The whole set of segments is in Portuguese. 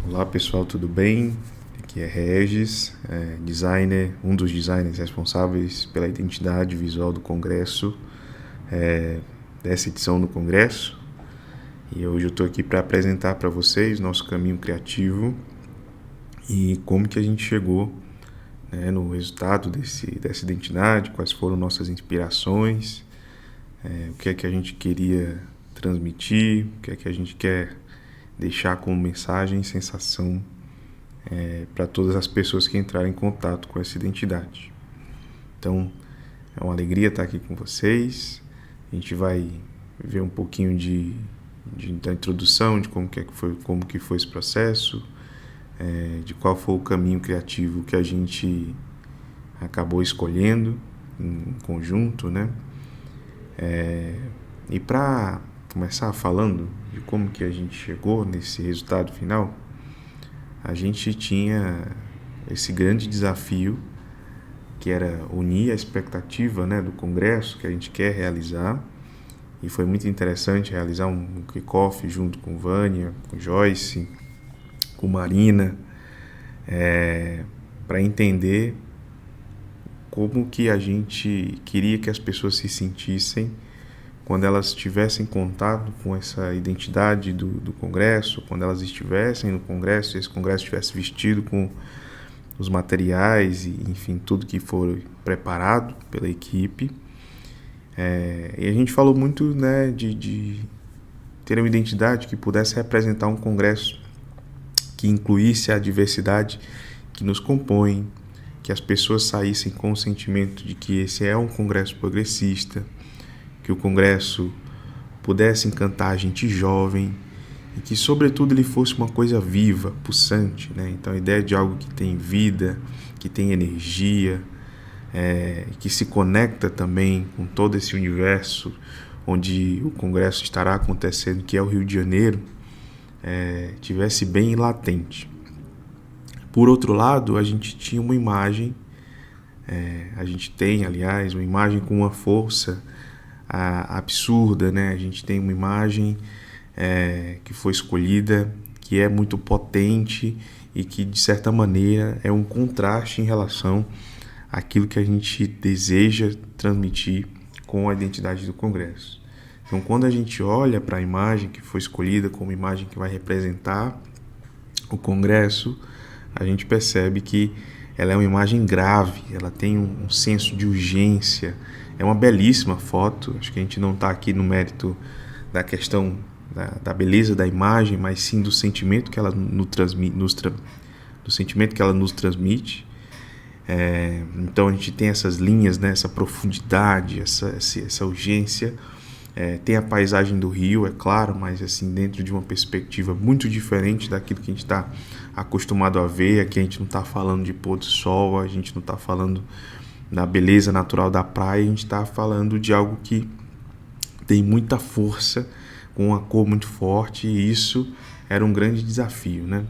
Olá pessoal, tudo bem? Aqui é Regis, designer, um dos designers responsáveis pela identidade visual do Congresso, dessa edição do Congresso. E hoje eu estou aqui para apresentar para vocês nosso caminho criativo e como que a gente chegou, né, no resultado dessa identidade, quais foram nossas inspirações, o que é que a gente queria transmitir, o que é que a gente quer deixar como mensagem e sensação para todas as pessoas que entrarem em contato com essa identidade. Então, é uma alegria estar aqui com vocês. A gente vai ver um pouquinho da introdução, de como que foi esse processo, de qual foi o caminho criativo que a gente acabou escolhendo em conjunto, né? E para começar falando de como que a gente chegou nesse resultado final, a gente tinha esse grande desafio que era unir a expectativa, né, do congresso que a gente quer realizar, e foi muito interessante realizar um kickoff junto com Vânia, com Joyce, com Marina, para entender como que a gente queria que as pessoas se sentissem quando elas tivessem contato com essa identidade do Congresso, quando elas estivessem no Congresso, esse Congresso estivesse vestido com os materiais e, enfim, tudo que for preparado pela equipe. E a gente falou muito, né, de ter uma identidade que pudesse representar um Congresso que incluísse a diversidade que nos compõe, que as pessoas saíssem com o sentimento de que esse é um Congresso progressista, que o Congresso pudesse encantar a gente jovem e que, sobretudo, ele fosse uma coisa viva, pulsante, né? Então, a ideia de algo que tem vida, que tem energia, que se conecta também com todo esse universo onde o Congresso estará acontecendo, que é o Rio de Janeiro, tivesse bem latente. Por outro lado, a gente tinha uma imagem, a gente tem, aliás, uma imagem com uma força absurda, né? A gente tem uma imagem que foi escolhida, que é muito potente e que, de certa maneira, é um contraste em relação àquilo que a gente deseja transmitir com a identidade do Congresso. Então, quando a gente olha para a imagem que foi escolhida como imagem que vai representar o Congresso, a gente percebe que ela é uma imagem grave, ela tem um senso de urgência. É uma belíssima foto. Acho que a gente não está aqui no mérito da questão da beleza da imagem, mas sim do sentimento que ela nos transmite. Então a gente tem essas linhas, né, essa profundidade, essa urgência. Tem a paisagem do Rio, é claro, mas assim, dentro de uma perspectiva muito diferente daquilo que a gente está acostumado a ver. Aqui a gente não está falando de pôr do sol, a gente não está falando da beleza natural da praia, a gente está falando de algo que tem muita força, com uma cor muito forte, e isso era um grande desafio, né?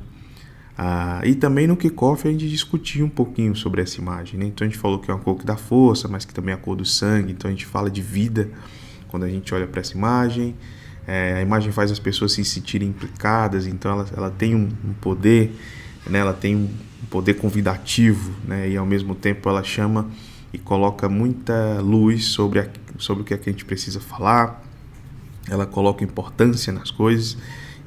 E também no kickoff a gente discutiu um pouquinho sobre essa imagem, né? Então a gente falou que é uma cor que dá força, mas que também é a cor do sangue, então a gente fala de vida quando a gente olha para essa imagem. A imagem faz as pessoas se sentirem implicadas, então ela tem um poder, né? Ela tem um poder convidativo, né? E ao mesmo tempo ela chama e coloca muita luz sobre o que é que a gente precisa falar. Ela coloca importância nas coisas,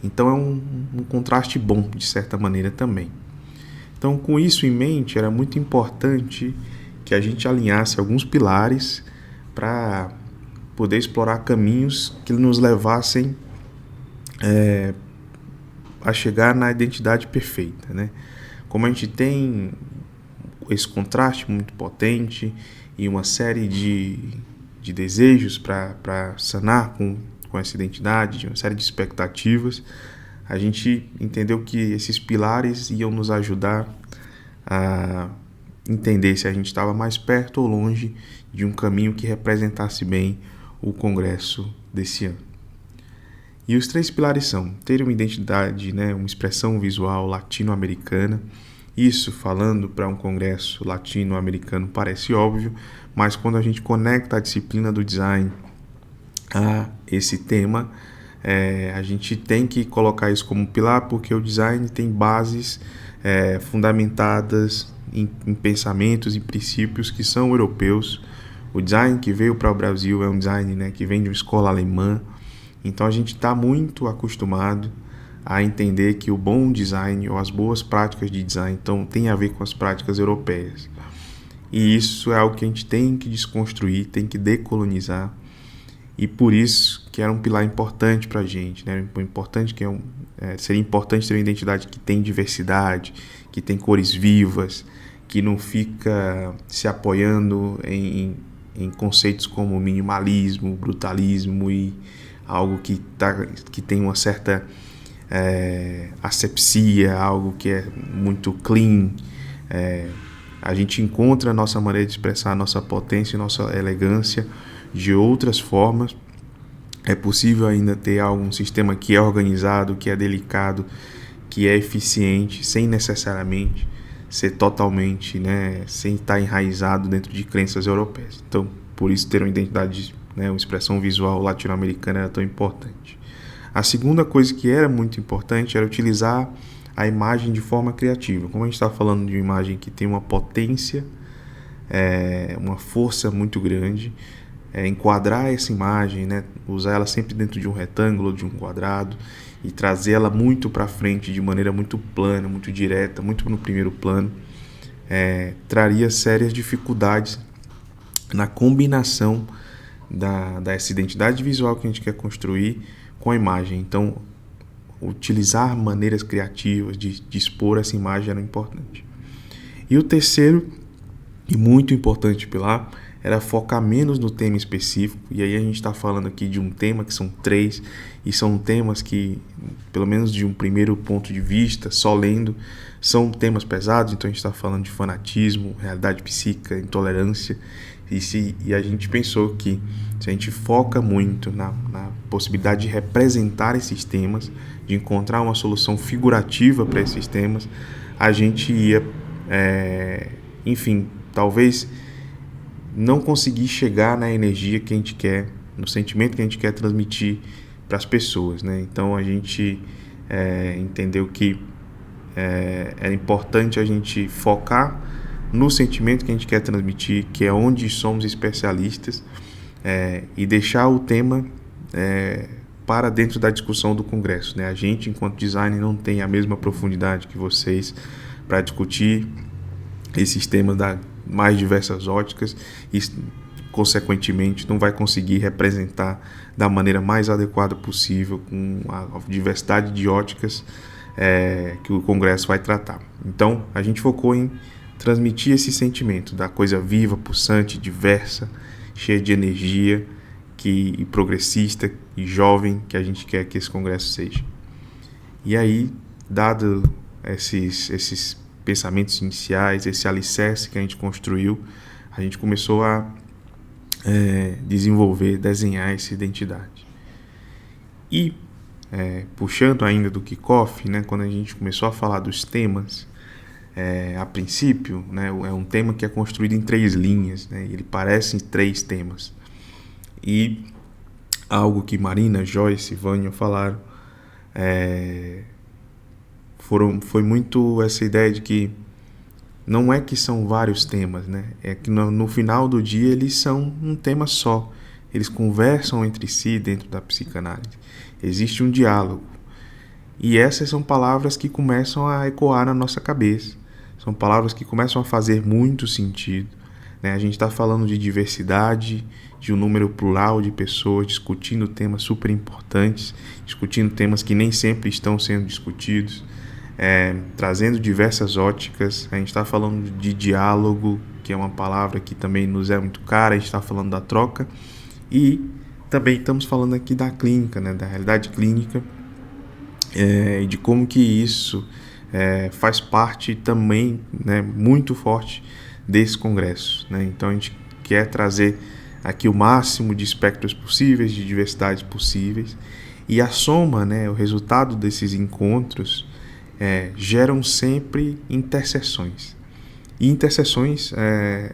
então é um contraste bom, de certa maneira também. Então, com isso em mente, era muito importante que a gente alinhasse alguns pilares para poder explorar caminhos que nos levassem a chegar na identidade perfeita, né? Como a gente tem esse contraste muito potente e uma série de desejos para sanar com essa identidade, uma série de expectativas, a gente entendeu que esses pilares iam nos ajudar a entender se a gente estava mais perto ou longe de um caminho que representasse bem o Congresso desse ano. E os 3 pilares são ter uma identidade, né, uma expressão visual latino-americana. Isso, falando para um congresso latino-americano, parece óbvio, mas quando a gente conecta a disciplina do design a esse tema, a gente tem que colocar isso como pilar, porque o design tem bases fundamentadas em pensamentos e princípios que são europeus. O design que veio para o Brasil é um design, né, que vem de uma escola alemã. Então a gente está muito acostumado a entender que o bom design ou as boas práticas de design tem a ver com as práticas europeias. E isso é algo que a gente tem que desconstruir, tem que decolonizar. E por isso que era um pilar importante para a gente, né? Seria importante ter uma identidade que tem diversidade, que tem cores vivas, que não fica se apoiando em conceitos como minimalismo, brutalismo e algo que tem uma certa asepsia, algo que é muito clean. A gente encontra a nossa maneira de expressar a nossa potência e nossa elegância de outras formas. É possível ainda ter um sistema que é organizado, que é delicado, que é eficiente, sem necessariamente ser totalmente, né, sem estar enraizado dentro de crenças europeias. Então, por isso ter uma identidade, né, uma expressão visual latino-americana era tão importante. A segunda coisa que era muito importante era utilizar a imagem de forma criativa. Como a gente está falando de uma imagem que tem uma potência, uma força muito grande, enquadrar essa imagem, né, usar ela sempre dentro de um retângulo, de um quadrado, e trazer ela muito para frente de maneira muito plana, muito direta, muito no primeiro plano, traria sérias dificuldades na combinação dessa identidade visual que a gente quer construir com a imagem. Então, utilizar maneiras criativas de expor essa imagem era importante. E o terceiro, e muito importante pilar, era focar menos no tema específico. E aí a gente está falando aqui de um tema que são 3, e são temas que, pelo menos de um primeiro ponto de vista, só lendo, são temas pesados. Então a gente está falando de fanatismo, realidade psíquica, intolerância, e a gente pensou que se a gente foca muito na possibilidade de representar esses temas, de encontrar uma solução figurativa para esses temas, a gente ia, enfim, talvez não conseguir chegar na energia que a gente quer, no sentimento que a gente quer transmitir para as pessoas, né? Então a gente entendeu que é importante a gente focar no sentimento que a gente quer transmitir, que é onde somos especialistas, e deixar o tema para dentro da discussão do Congresso, né? A gente, enquanto designer, não tem a mesma profundidade que vocês para discutir esses temas das mais diversas óticas e, consequentemente, não vai conseguir representar da maneira mais adequada possível com a diversidade de óticas que o Congresso vai tratar. Então, a gente focou em transmitir esse sentimento da coisa viva, pulsante, diversa, cheia de energia, e progressista e jovem que a gente quer que esse Congresso seja. E aí, dado esses pensamentos iniciais, esse alicerce que a gente construiu, a gente começou a desenvolver, desenhar essa identidade. E, puxando ainda do kickoff, né, quando a gente começou a falar dos temas, a princípio, né, é um tema que é construído em 3 linhas, né, ele parece em 3 temas. E algo que Marina, Joyce e Vânia falaram, foi muito essa ideia de que não é que são vários temas, né? É que no final do dia eles são um tema só. Eles conversam entre si dentro da psicanálise. Existe um diálogo. E essas são palavras que começam a ecoar na nossa cabeça. São palavras que começam a fazer muito sentido, né? A gente está falando de diversidade, de um número plural de pessoas discutindo temas super importantes, discutindo temas que nem sempre estão sendo discutidos, trazendo diversas óticas. A gente está falando de diálogo, que é uma palavra que também nos é muito cara. A gente está falando da troca e também estamos falando aqui da clínica, né, da realidade clínica, e de como que isso faz parte também, né, muito forte desse congresso, né? Então a gente quer trazer aqui o máximo de espectros possíveis, de diversidades possíveis, e a soma, né, o resultado desses encontros geram sempre interseções. E interseções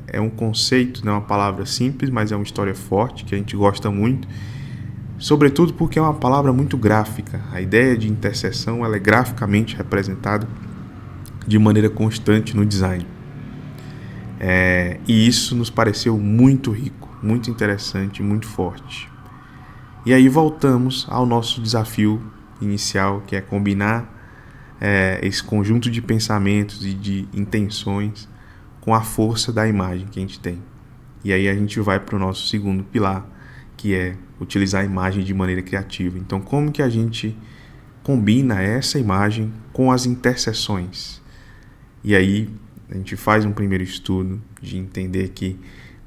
é um conceito, não é uma palavra simples, mas é uma história forte que a gente gosta muito, sobretudo porque é uma palavra muito gráfica. A ideia de interseção ela é graficamente representada de maneira constante no design. E isso nos pareceu muito rico, muito interessante, muito forte. E aí voltamos ao nosso desafio inicial, que é combinar esse conjunto de pensamentos e de intenções com a força da imagem que a gente tem. E aí a gente vai para o nosso segundo pilar, que é utilizar a imagem de maneira criativa. Então, como que a gente combina essa imagem com as interseções? E aí a gente faz um primeiro estudo de entender que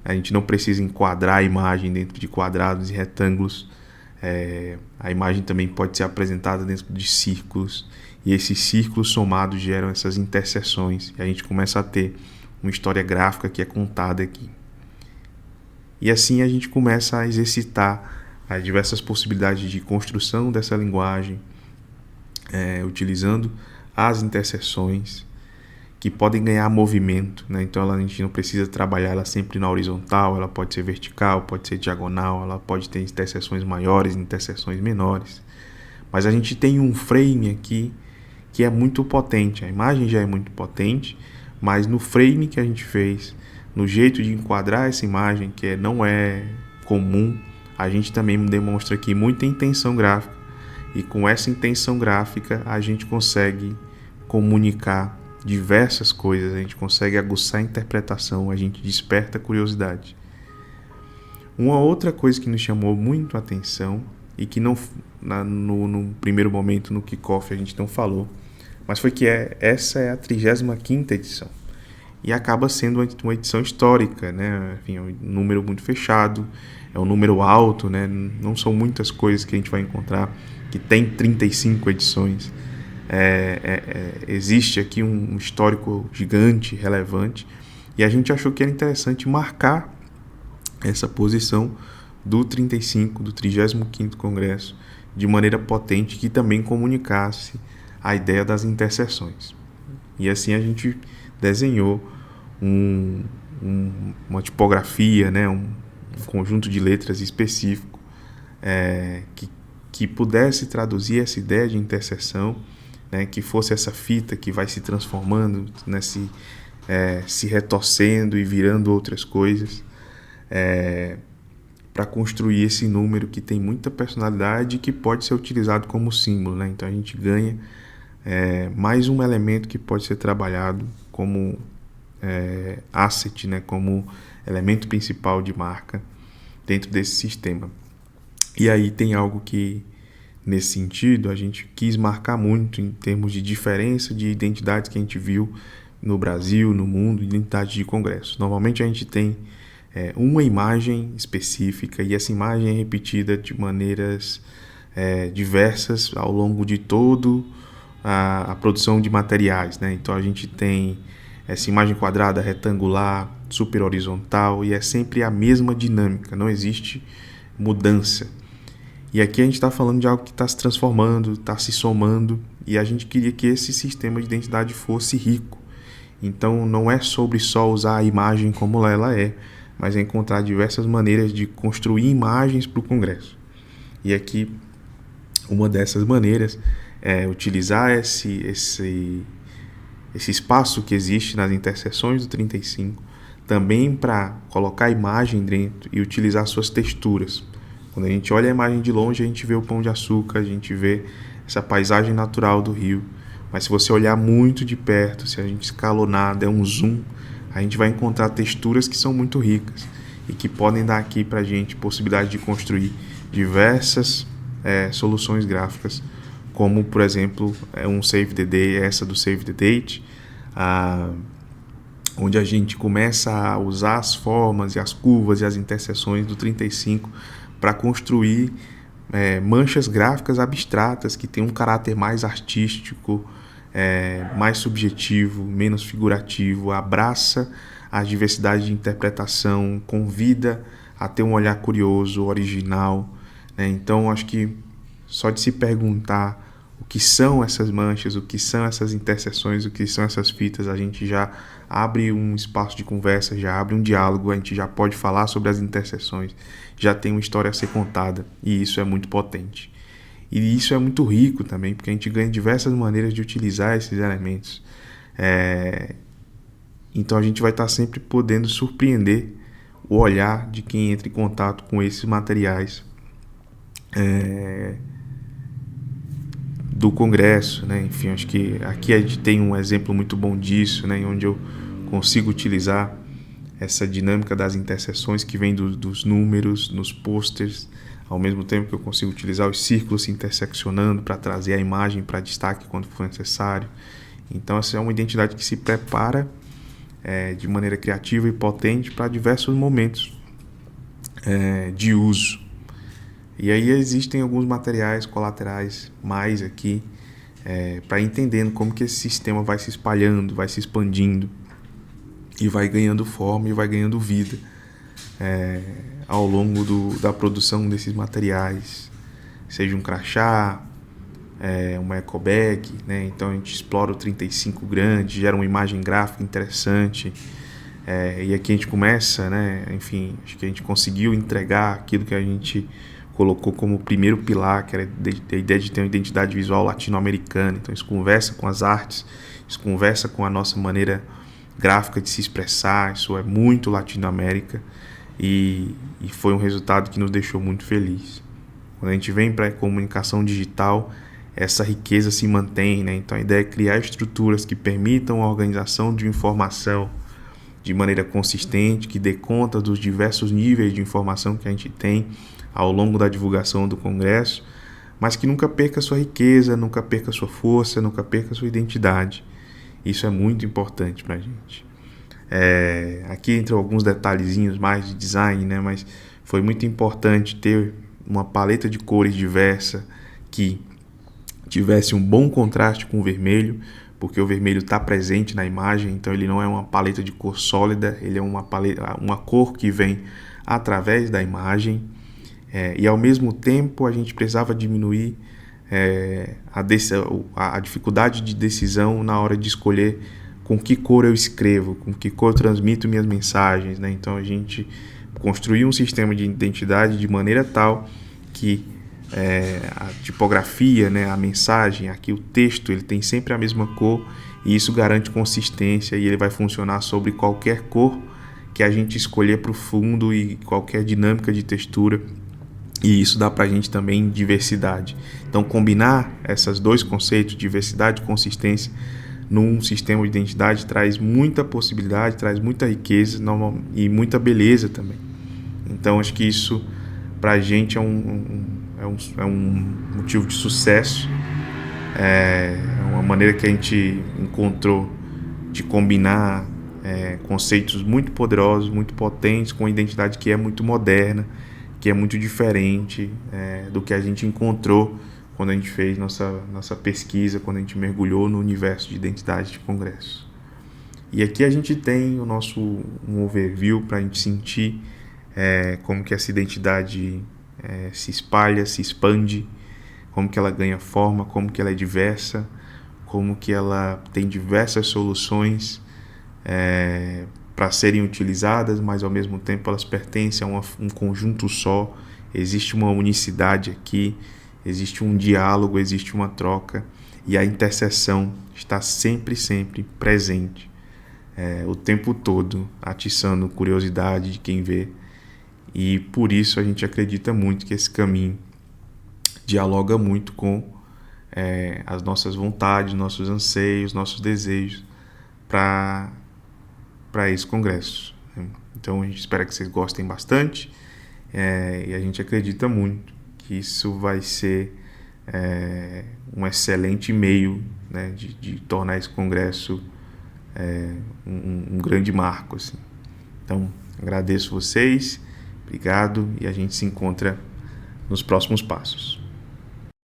a gente não precisa enquadrar a imagem dentro de quadrados e retângulos. A imagem também pode ser apresentada dentro de círculos, e esses círculos somados geram essas interseções, e a gente começa a ter uma história gráfica que é contada aqui. E assim a gente começa a exercitar as diversas possibilidades de construção dessa linguagem, utilizando as interseções, que podem ganhar movimento, né? Então a gente não precisa trabalhar ela sempre na horizontal, ela pode ser vertical, pode ser diagonal, ela pode ter interseções maiores, interseções menores. Mas a gente tem um frame aqui que é muito potente, a imagem já é muito potente, mas no frame que a gente fez, no jeito de enquadrar essa imagem, que não é comum, a gente também demonstra aqui muita intenção gráfica, e com essa intenção gráfica a gente consegue comunicar diversas coisas, a gente consegue aguçar a interpretação, a gente desperta a curiosidade. Uma outra coisa que nos chamou muito a atenção e que no primeiro momento no kickoff a gente não falou, mas foi que essa é a 35ª edição e acaba sendo uma edição histórica, né? Enfim, é um número muito fechado, é um número alto, né? Não são muitas coisas que a gente vai encontrar que tem 35 edições. Existe aqui um histórico gigante, relevante, e a gente achou que era interessante marcar essa posição do 35, do 35º Congresso, de maneira potente, que também comunicasse a ideia das interseções. E assim a gente desenhou uma tipografia, né, um conjunto de letras específico que pudesse traduzir essa ideia de interseção, né, que fosse essa fita que vai se transformando, né, se retorcendo e virando outras coisas, para construir esse número que tem muita personalidade e que pode ser utilizado como símbolo, né? Então a gente ganha mais um elemento que pode ser trabalhado como asset, né, como elemento principal de marca dentro desse sistema. E aí tem algo que, nesse sentido, a gente quis marcar muito em termos de diferença de identidades que a gente viu no Brasil, no mundo, identidade de congresso. Normalmente a gente tem uma imagem específica, e essa imagem é repetida de maneiras diversas ao longo de todo a produção de materiais, né? Então a gente tem essa imagem quadrada, retangular, super horizontal, e é sempre a mesma dinâmica, não existe mudança. E aqui a gente está falando de algo que está se transformando, está se somando, e a gente queria que esse sistema de identidade fosse rico. Então não é sobre só usar a imagem como ela é, mas é encontrar diversas maneiras de construir imagens para o Congresso. E aqui uma dessas maneiras é utilizar esse espaço que existe nas interseções do 35, também para colocar a imagem dentro e utilizar suas texturas. Quando a gente olha a imagem de longe, a gente vê o Pão de Açúcar, a gente vê essa paisagem natural do Rio. Mas se você olhar muito de perto, se a gente escalonar, der um zoom, a gente vai encontrar texturas que são muito ricas e que podem dar aqui para a gente possibilidade de construir diversas soluções gráficas, como, por exemplo, um Save the Day, essa do Save the Date, onde a gente começa a usar as formas e as curvas e as interseções do 35 para construir manchas gráficas abstratas que têm um caráter mais artístico, mais subjetivo, menos figurativo, abraça a diversidade de interpretação, convida a ter um olhar curioso, original, né? Então, acho que só de se perguntar o que são essas manchas, o que são essas interseções, o que são essas fitas, a gente já abre um espaço de conversa, já abre um diálogo, a gente já pode falar sobre as interseções, já tem uma história a ser contada, e isso é muito potente. E isso é muito rico também, porque a gente ganha diversas maneiras de utilizar esses elementos. Então a gente vai estar sempre podendo surpreender o olhar de quem entra em contato com esses materiais do Congresso, né? Enfim, acho que aqui a gente tem um exemplo muito bom disso, né? Onde eu consigo utilizar essa dinâmica das interseções que vem dos números, nos posters, ao mesmo tempo que eu consigo utilizar os círculos se interseccionando para trazer a imagem para destaque quando for necessário. Então essa é uma identidade que se prepara de maneira criativa e potente para diversos momentos de uso. E aí existem alguns materiais colaterais mais aqui para entendendo como que esse sistema vai se espalhando, vai se expandindo e vai ganhando forma e vai ganhando vida ao longo da produção desses materiais, seja um crachá, uma eco bag, né? Então a gente explora o 35 grande, gera uma imagem gráfica interessante, e aqui a gente começa, né? Enfim, acho que a gente conseguiu entregar aquilo que a gente colocou como primeiro pilar, que era a ideia de ter uma identidade visual latino-americana. Então isso conversa com as artes, isso conversa com a nossa maneira gráfica de se expressar, isso é muito Latinoamérica, e foi um resultado que nos deixou muito feliz. Quando a gente vem para a comunicação digital, essa riqueza se mantém, né? Então a ideia é criar estruturas que permitam a organização de informação de maneira consistente, que dê conta dos diversos níveis de informação que a gente tem ao longo da divulgação do Congresso, mas que nunca perca sua riqueza, nunca perca sua força, nunca perca sua identidade. Isso é muito importante para a gente. Aqui entram alguns detalhezinhos mais de design, né? Mas foi muito importante ter uma paleta de cores diversa que tivesse um bom contraste com o vermelho, porque o vermelho está presente na imagem, então ele não é uma paleta de cor sólida, ele é uma cor que vem através da imagem, e ao mesmo tempo a gente precisava diminuir a dificuldade de decisão na hora de escolher com que cor eu escrevo, com que cor eu transmito minhas mensagens, né? Então a gente construiu um sistema de identidade de maneira tal que a tipografia, né, a mensagem, aqui o texto, ele tem sempre a mesma cor, e isso garante consistência, e ele vai funcionar sobre qualquer cor que a gente escolher para o fundo e qualquer dinâmica de textura, e isso dá para a gente também diversidade. Então combinar esses dois conceitos, diversidade e consistência, num sistema de identidade traz muita possibilidade, traz muita riqueza e muita beleza também. Então acho que isso para a gente é um motivo de sucesso, é uma maneira que a gente encontrou de combinar conceitos muito poderosos, muito potentes, com uma identidade que é muito moderna, que é muito diferente do que a gente encontrou quando a gente fez nossa pesquisa, quando a gente mergulhou no universo de identidade de Congresso. E aqui a gente tem um overview para a gente sentir como que essa identidade se espalha, se expande, como que ela ganha forma, como que ela é diversa, como que ela tem diversas soluções para serem utilizadas, mas ao mesmo tempo elas pertencem a um conjunto só. Existe uma unicidade aqui, existe um diálogo, existe uma troca, e a interseção está sempre presente, o tempo todo, atiçando curiosidade de quem vê. E por isso a gente acredita muito que esse caminho dialoga muito com as nossas vontades, nossos anseios, nossos desejos para esse congresso. Então a gente espera que vocês gostem bastante, e a gente acredita muito que isso vai ser um excelente meio, né, de tornar esse congresso um grande marco, assim. Então agradeço vocês. Obrigado, e a gente se encontra nos próximos passos.